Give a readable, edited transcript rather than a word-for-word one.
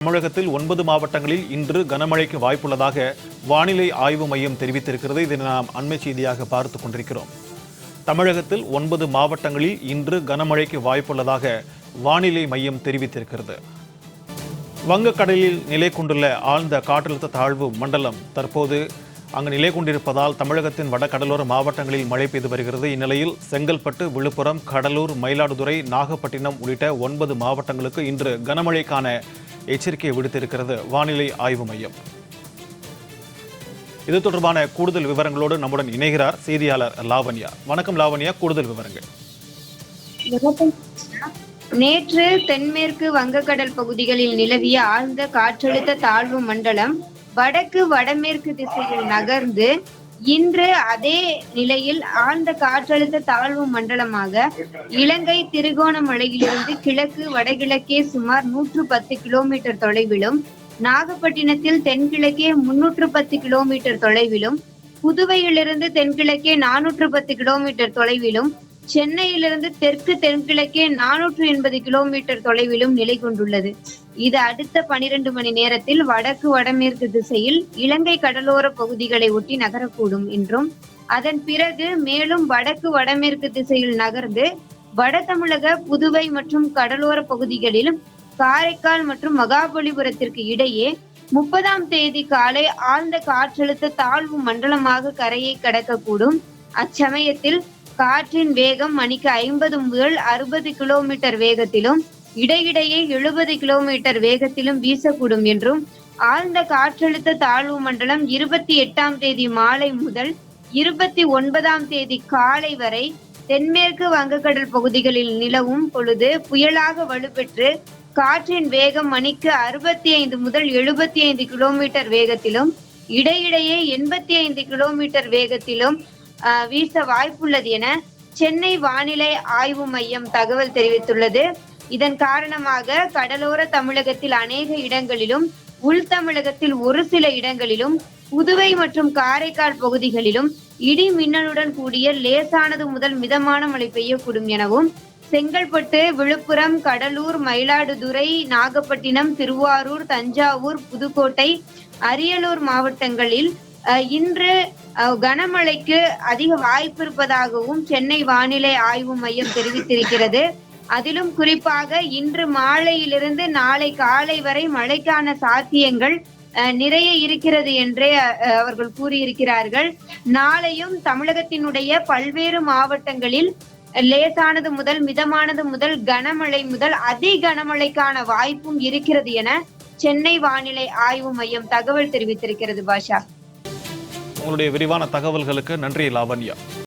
தமிழகத்தில் 9 மாவட்டங்களில் இன்று கனமழைக்கு வாய்ப்புள்ளதாக வானிலை ஆய்வு மையம் தெரிவித்திருக்கிறது. இதை நாம் அண்மை செய்தியாக பார்த்துக் கொண்டிருக்கிறோம். தமிழகத்தில் 9 மாவட்டங்களில் இன்று கனமழைக்கு வாய்ப்புள்ளதாக வானிலை மையம் தெரிவித்திருக்கிறது. வங்கக்கடலில் நிலை கொண்டுள்ள ஆழ்ந்த காற்றழுத்த தாழ்வு மண்டலம் தற்போது அங்கு நிலை கொண்டிருப்பதால் தமிழகத்தின் வட கடலோர மாவட்டங்களில் மழை பெய்து வருகிறது. இந்நிலையில் செங்கல்பட்டு, விழுப்புரம், கடலூர், மயிலாடுதுறை, நாகப்பட்டினம் உள்ளிட்ட 9 மாவட்டங்களுக்கு இன்று கனமழைக்கான எச்சரிக்கையை விடுத்திருக்கிறது வானிலை ஆய்வு மையம். இது தொடர்பான கூடுதல் விவரங்களோடு நம்முடன் இணைகிறார் செய்தியாளர் லாவண்யா. வணக்கம் லாவண்யா, கூடுதல் விவரங்கள். நேற்று தென்மேற்கு வங்கக்கடல் பகுதிகளில் நிலவிய ஆழ்ந்த காற்றழுத்த தாழ்வு மண்டலம் வடக்கு வடமேற்கு திசையில் நகர்ந்து இன்று அதே நிலையில் ஆழ்ந்த காற்றழுத்த தாழ்வு மண்டலமாக இலங்கை திருகோணமலையிலிருந்து கிழக்கு வடகிழக்கே சுமார் 110 கிலோமீட்டர் தொலைவிலும், நாகப்பட்டினத்தில் தென்கிழக்கே 310 கிலோமீட்டர் தொலைவிலும், புதுவையிலிருந்து தென்கிழக்கே 410 கிலோமீட்டர் தொலைவிலும், சென்னையிலிருந்து தெற்கு தென்கிழக்கே 480 கிலோமீட்டர் தொலைவிலும் நிலை கொண்டுள்ளது. இது அடுத்த 12 மணி நேரத்தில் வடக்கு வடமேற்கு திசையில் இலங்கை கடலோர பகுதிகளை ஒட்டி நகரக்கூடும் என்றும், அதன் பிறகு மேலும் வடக்கு வடமேற்கு திசையில் நகர்ந்து வட தமிழக, புதுவை மற்றும் கடலோர பகுதிகளிலும் காரைக்கால் மற்றும் மகாபலிபுரத்திற்கு இடையே 30ஆம் தேதி காலை ஆழ்ந்த காற்றழுத்த தாழ்வு மண்டலமாக கரையை கடக்கக்கூடும். அச்சமயத்தில் காற்றின் வேகம் மணிக்கு 50 முதல் 60 கிலோமீட்டர் வேகத்திலும், இடையிடையே 70 கிலோமீட்டர் வேகத்திலும் வீசக்கூடும் என்றும், ஆழ்ந்த காற்றழுத்த தாழ்வு மண்டலம் 28ஆம் தேதி மாலை முதல் 29ஆம் தேதி காலை வரை தென்மேற்கு வங்கக்கடல் பகுதிகளில் நிலவும் பொழுது புயலாக வலுப்பெற்று காற்றின் வேகம் மணிக்கு 65 முதல் 75 கிலோமீட்டர் வேகத்திலும், இடையிடையே 85 கிலோமீட்டர் வேகத்திலும் வீச வாய்ப்புள்ளது என சென்னை வானிலை ஆய்வு மையம் தகவல் தெரிவித்துள்ளது. இதன் காரணமாக கடலோர தமிழகத்தில் அநேக இடங்களிலும், உள் தமிழகத்தில் ஒரு சில இடங்களிலும், புதுவை மற்றும் காரைக்கால் பகுதிகளிலும் இடி மின்னலுடன் கூடிய லேசானது முதல் மிதமான மழை பெய்யக்கூடும் எனவும், செங்கல்பட்டு, விழுப்புரம், கடலூர், மயிலாடுதுறை, நாகப்பட்டினம், திருவாரூர், தஞ்சாவூர், புதுக்கோட்டை, அரியலூர் மாவட்டங்களில் இன்று கனமழைக்கு அதிக வாய்ப்பு இருப்பதாகவும் சென்னை வானிலை ஆய்வு மையம் தெரிவித்திருக்கிறது. அதிலும் குறிப்பாக இன்று மாலையிலிருந்து நாளை காலை வரை மழைக்கான சாத்தியங்கள் நிறைய இருக்கிறது என்றே அவர்கள் கூறியிருக்கிறார்கள். நாளையும் தமிழகத்தினுடைய பல்வேறு மாவட்டங்களில் லேசானது முதல் மிதமானது முதல் கனமழை முதல் அதி கனமழைக்கான வாய்ப்பும் இருக்கிறது என சென்னை வானிலை ஆய்வு மையம் தகவல் தெரிவித்திருக்கிறது. பாஷா, உங்களுடைய விரிவான தகவல்களுக்கு நன்றி லாவண்யா.